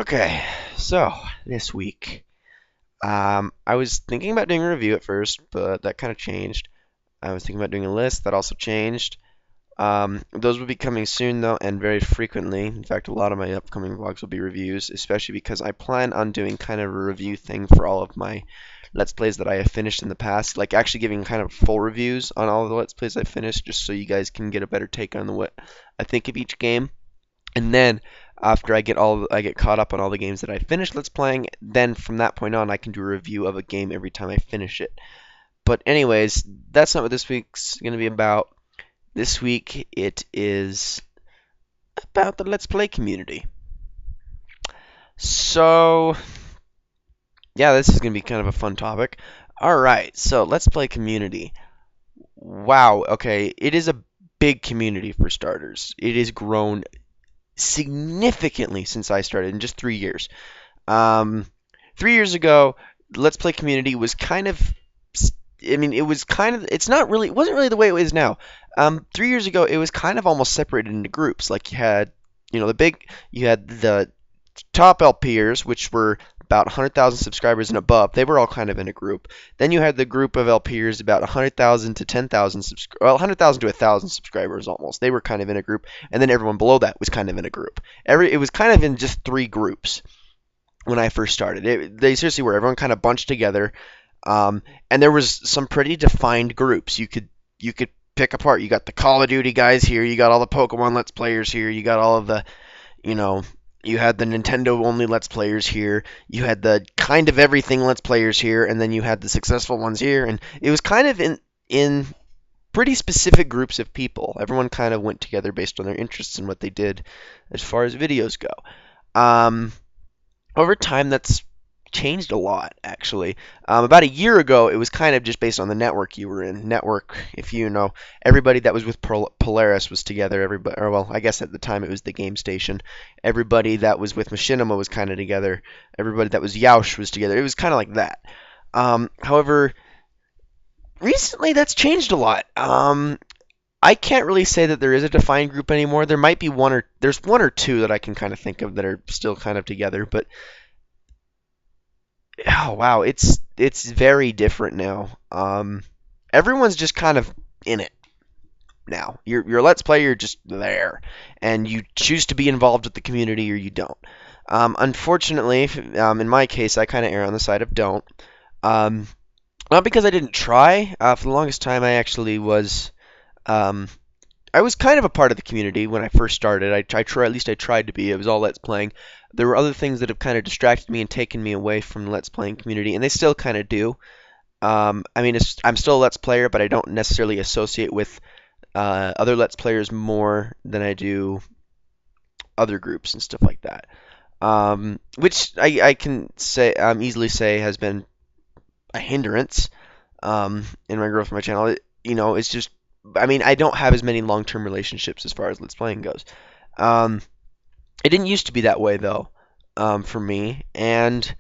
Okay, so this week, I was thinking about doing a review at first, but that kind of changed. I was thinking about doing a list, that also changed. Those will be coming soon though, and very frequently. In fact, a lot of my upcoming vlogs will be reviews, especially because I plan on doing kind of a review thing for all of my Let's Plays that I have finished in the past, like actually giving kind of full reviews on all of the Let's Plays I finished, just so you guys can get a better take on what I think of each game. And then after I get caught up on all the games that I finished Let's Playing, then from that point on I can do a review of a game every time I finish it. But anyways, that's not what this week's going to be about. This week it is about the Let's Play community. So, yeah, this is going to be kind of a fun topic. Alright, so Let's Play community. Wow, okay, it is a big community for starters. It has grown significantly since I started in just 3 years. 3 years ago, Let's Play community was kind of, I mean, it was kind of, it's not really, it wasn't really the way it is now. 3 years ago, it was kind of almost separated into groups. Like you had the top LPers, which were about 100,000 subscribers and above. They were all kind of in a group. Then you had the group of LPers about 100,000 to 10,000 well, 100,000 to 1,000 subscribers almost. They were kind of in a group, and then everyone below that was kind of in a group. It was kind of in just three groups when I first started. They seriously were. Everyone kind of bunched together, and there was some pretty defined groups. You could pick apart. You got the Call of Duty guys here. You got all the Pokemon Let's Players here. You got all of the, you know, you had the Nintendo only Let's Players here. You had the kind of everything Let's Players here, and then you had the successful ones here. And it was kind of in pretty specific groups of people. Everyone kind of went together based on their interests and what they did as far as videos go. Over time, that's changed a lot, actually. About a year ago, it was kind of just based on the network you were in. Network, if you know, everybody that was with Polaris was together. Everybody, or well, I guess at the time it was the Game Station. Everybody that was with Machinima was kind of together. Everybody that was Yaush was together. It was kind of like that. However, recently that's changed a lot. I can't really say that there is a defined group anymore. There might be there's one or two that I can kind of think of that are still kind of together, but oh wow, it's very different now. Everyone's just kind of in it now. You're a Let's Play, you're just there, and you choose to be involved with the community or you don't. Unfortunately, in my case, I kind of err on the side of don't. Um, Not because I didn't try. For the longest time, I actually was. Um, I was kind of a part of the community when I first started. At least I tried to be. It was all Let's Playing. There were other things that have kind of distracted me and taken me away from the Let's Playing community, and they still kind of do. I mean, I'm still a Let's Player, but I don't necessarily associate with other Let's Players more than I do other groups and stuff like that. Which I can say easily say has been a hindrance in my growth of my channel. It's just, I mean, I don't have as many long-term relationships as far as Let's Playing goes. Um, it didn't used to be that way though, for me. But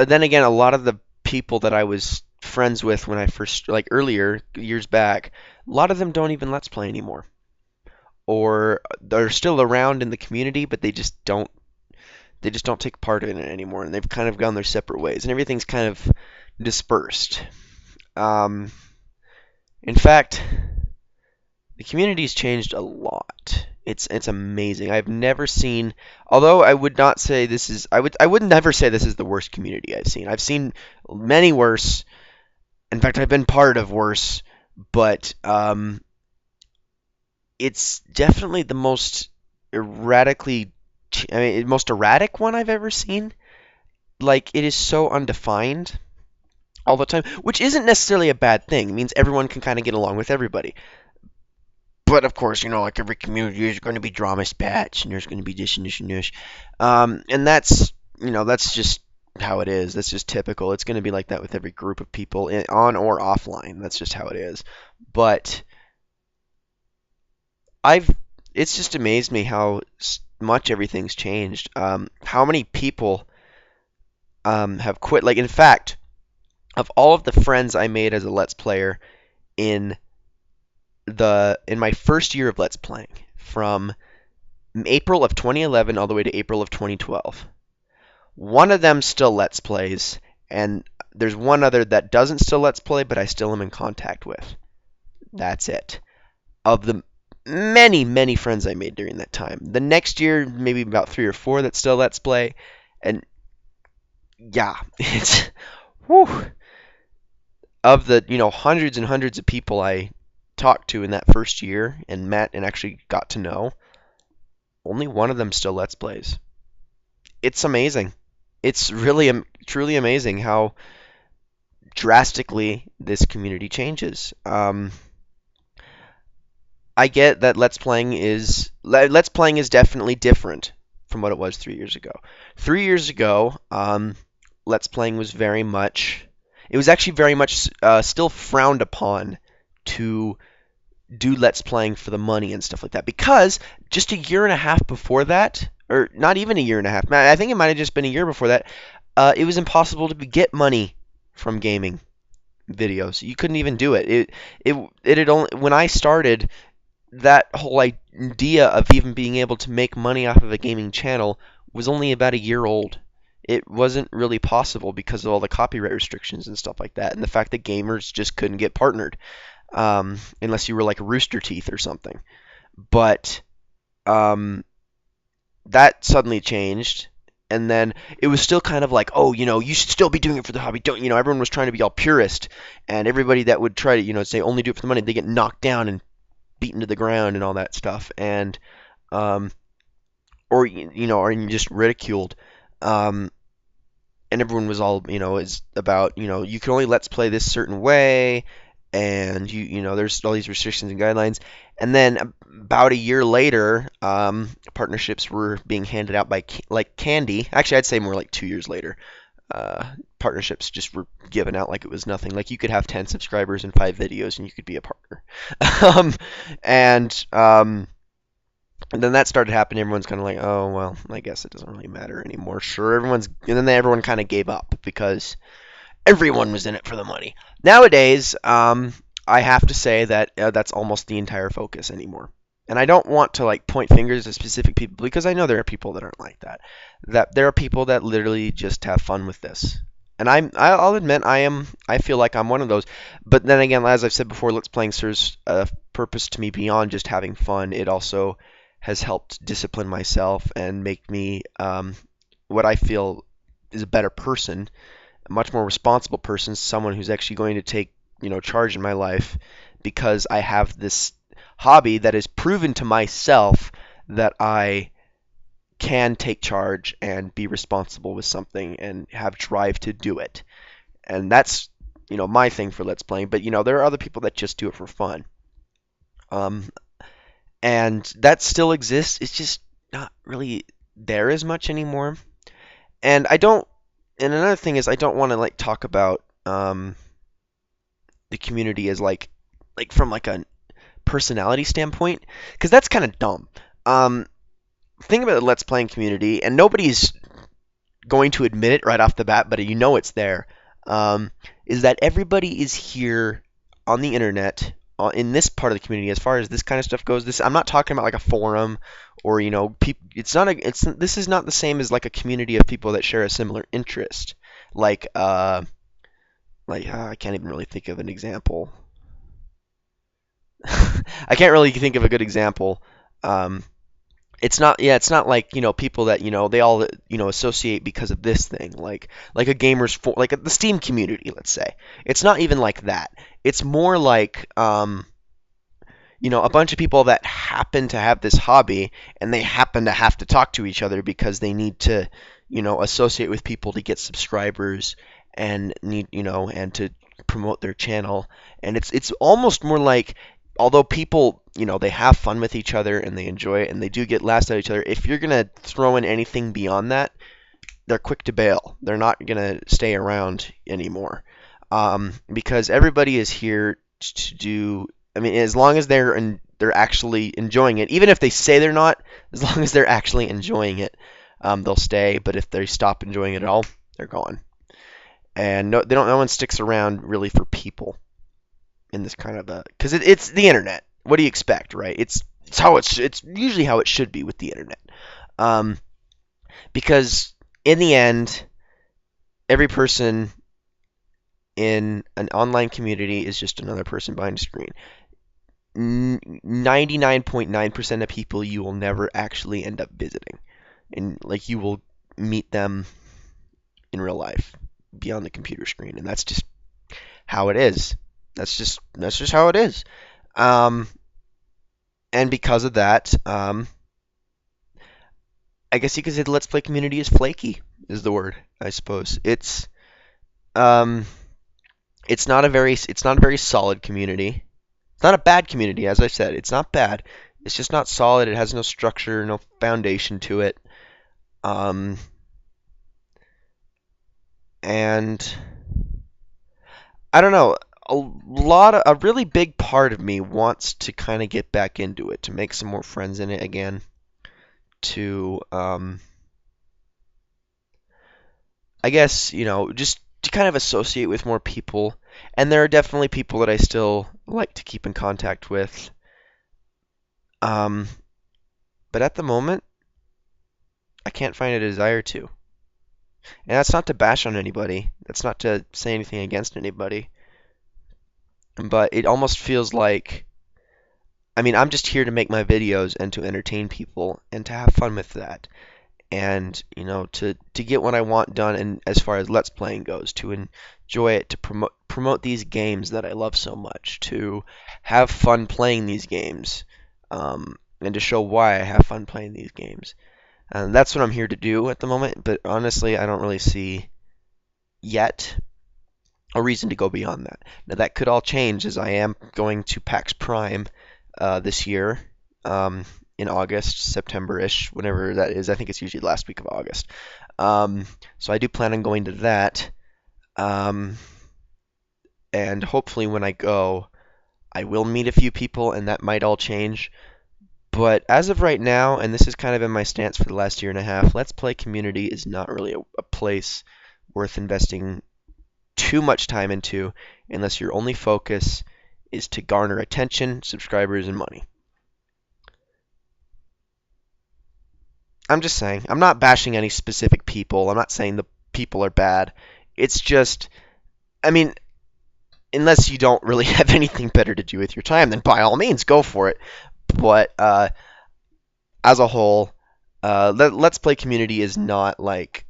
then again, a lot of the people that I was friends with when I first, like earlier years back, a lot of them don't even Let's Play anymore, or they're still around in the community, but they just don't take part in it anymore, and they've kind of gone their separate ways, and everything's kind of dispersed. Um, in fact, the community's changed a lot. It's amazing. I've never seen, although I would not say this is, I would never say this is the worst community I've seen. I've seen many worse. In fact, I've been part of worse, but it's definitely the most erratically, I mean, most erratic one I've ever seen. Like, it is so undefined all the time, which isn't necessarily a bad thing. It means everyone can kind of get along with everybody. But of course, like every community, there's going to be drama spats, and there's going to be this and this and this. And that's just how it is. That's just typical. It's going to be like that with every group of people, on or offline. That's just how it is. But I've, it's just amazed me how much everything's changed. How many people have quit. Like, in fact, of all of the friends I made as a Let's Player in my first year of Let's Playing, from April of 2011 all the way to April of 2012. One of them still Let's Plays, and there's one other that doesn't still Let's Play, but I still am in contact with. That's it. Of the many, many friends I made during that time. The next year, maybe about three or four that still Let's Play, and yeah, it's whew. Of the hundreds and hundreds of people I talked to in that first year and met and actually got to know, only one of them still Let's Plays. It's amazing. It's really truly amazing how drastically this community changes. I get that Let's Playing is definitely different from what it was 3 years ago. 3 years ago, Let's Playing was very much it was actually very much still frowned upon to do Let's Playing for the money and stuff like that. Because just a year and a half before that, or not even a year and a half, I think it might have just been a year before that, it was impossible to get money from gaming videos. You couldn't even do it. It had only when I started, that whole idea of even being able to make money off of a gaming channel was only about a year old. It wasn't really possible because of all the copyright restrictions and stuff like that, and the fact that gamers just couldn't get partnered unless you were like Rooster Teeth or something. But um, that suddenly changed, and then it was still kind of like, oh, you should still be doing it for the hobby. Don't, everyone was trying to be all purist, and everybody that would try to, say only do it for the money, they get knocked down and beaten to the ground and all that stuff, and um, or just ridiculed. Um, and everyone was all, is about, you can only Let's Play this certain way, and there's all these restrictions and guidelines. And then about a year later, partnerships were being handed out by like candy. Actually, I'd say more like 2 years later. Partnerships just were given out like it was nothing. Like you could have 10 subscribers and 5 videos, and you could be a partner. um, and and then that started happening. Everyone's kind of like, oh well, I guess it doesn't really matter anymore. Sure, and then everyone kind of gave up because everyone was in it for the money. Nowadays, I have to say that that's almost the entire focus anymore. And I don't want to like point fingers at specific people because I know there are people that aren't like that. That there are people that literally just have fun with this. And I'll admit I feel like I'm one of those. But then again, as I've said before, Let's Playing serves a purpose to me beyond just having fun. It also has helped discipline myself and make me what I feel is a better person, a much more responsible person, someone who's actually going to take, charge in my life because I have this hobby that has proven to myself that I can take charge and be responsible with something and have drive to do it. And that's, my thing for Let's Playing. But, there are other people that just do it for fun. Um, and that still exists. It's just not really there as much anymore. And I don't. And another thing is, I don't want to like talk about the community as like from like a personality standpoint, because that's kind of dumb. Think about the Let's Playing community, and nobody's going to admit it right off the bat, but it's there. Is that everybody is here on the internet in this part of the community as far as this kind of stuff goes. I'm not talking about like a forum or people. This is not the same as like a community of people that share a similar interest. I can't even really think of an example. I can't really think of a good example. Um, it's not like, people that, they all, associate because of this thing, like a like the Steam community, let's say. It's not even like that. It's more like, a bunch of people that happen to have this hobby and they happen to have to talk to each other because they need to, associate with people to get subscribers and and to promote their channel. And it's almost more like, although people, they have fun with each other and they enjoy it and they do get laughs at each other, if you're going to throw in anything beyond that, they're quick to bail. They're not going to stay around anymore. Because everybody is here to do, I mean, as long as they're actually enjoying it, even if they say they're not, as long as they're actually enjoying it, they'll stay. But if they stop enjoying it at all, they're gone. And no one sticks around really for people in this kind of because it's the internet. What do you expect, right? it's usually how it should be with the internet. Um, because in the end, every person in an online community is just another person behind a screen. 99.9% of people you will never actually end up visiting, and like you will meet them in real life beyond the computer screen, and that's just how it is. That's just how it is. Um, and because of that, I guess you could say the Let's Play community is flaky, is the word, I suppose. Um, it's not a very solid community. It's not a bad community, as I said. It's not bad. It's just not solid. It has no structure, no foundation to it. Um, and I don't know. A really big part of me wants to kind of get back into it, to make some more friends in it again, to I guess, just to kind of associate with more people. And there are definitely people that I still like to keep in contact with. Um, but at the moment, I can't find a desire to. And that's not to bash on anybody. That's not to say anything against anybody. But it almost feels like, I mean, I'm just here to make my videos and to entertain people and to have fun with that. And to get what I want done, and as far as Let's Playing goes, to enjoy it, to promote these games that I love so much, to have fun playing these games, and to show why I have fun playing these games. And that's what I'm here to do at the moment. But honestly, I don't really see yet a reason to go beyond that. Now that could all change, as I am going to PAX Prime this year. In August, September-ish, whenever that is. I think it's usually the last week of August. So I do plan on going to that. Um, and hopefully when I go, I will meet a few people, and that might all change. But as of right now, and this has kind of been my stance for the last year and a half, Let's Play community is not really a place worth investing too much time into unless your only focus is to garner attention, subscribers, and money. I'm just saying. I'm not bashing any specific people. I'm not saying the people are bad. It's just, I mean, unless you don't really have anything better to do with your time, then by all means, go for it. But as a whole, Let's Play community is not like,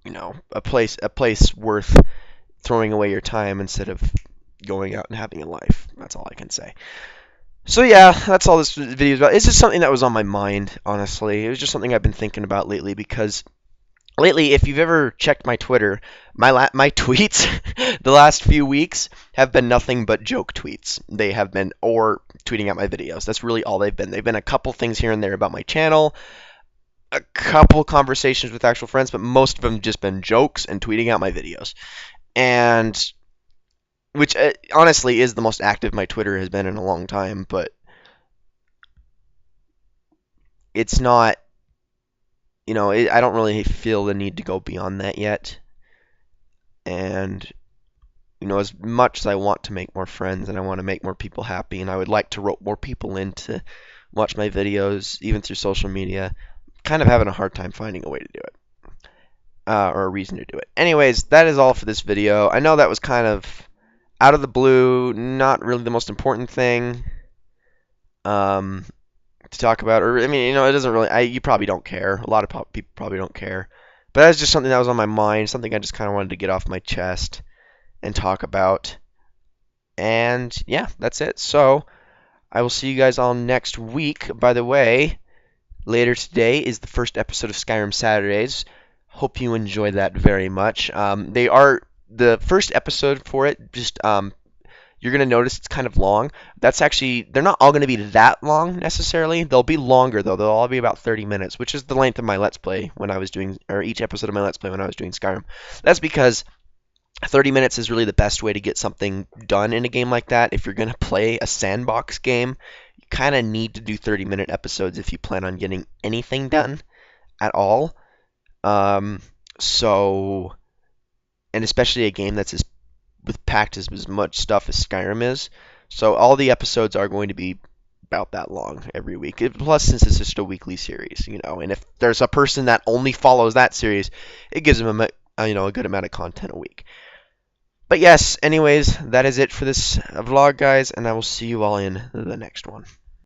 a place worth throwing away your time instead of going out and having a life. That's all I can say. So yeah, that's all this video is about. It's just something that was on my mind, honestly. It was just something I've been thinking about lately because lately, if you've ever checked my Twitter, my tweets the last few weeks have been nothing but joke tweets. They have been or tweeting out my videos. That's really all they've been. They've been a couple things here and there about my channel, a couple conversations with actual friends, but most of them just been jokes and tweeting out my videos. And which honestly is the most active my Twitter has been in a long time, but it's not, I don't really feel the need to go beyond that yet. And, as much as I want to make more friends and I want to make more people happy and I would like to rope more people in to watch my videos, even through social media, I'm kind of having a hard time finding a way to do it. Or a reason to do it. Anyways, that is all for this video. I know that was kind of out of the blue, not really the most important thing to talk about. Or I mean, it doesn't really. You probably don't care. A lot of people probably don't care. But that's just something that was on my mind. Something I just kind of wanted to get off my chest and talk about. And yeah, that's it. So I will see you guys all next week. By the way, later today is the first episode of Skyrim Saturdays. Hope you enjoy that very much. They are the first episode for it. Just you're gonna notice it's kind of long. They're not all gonna be that long necessarily. They'll be longer though. They'll all be about 30 minutes, which is the length of my Let's Play when I was doing, or each episode of my Let's Play when I was doing Skyrim. That's because 30 minutes is really the best way to get something done in a game like that. If you're gonna play a sandbox game, you kind of need to do 30-minute episodes if you plan on getting anything done at all. So, and especially a game that's packed as much stuff as Skyrim is. So all the episodes are going to be about that long every week. Plus, since it's just a weekly series, and if there's a person that only follows that series, it gives them a good amount of content a week. But yes, anyways, that is it for this vlog, guys, and I will see you all in the next one.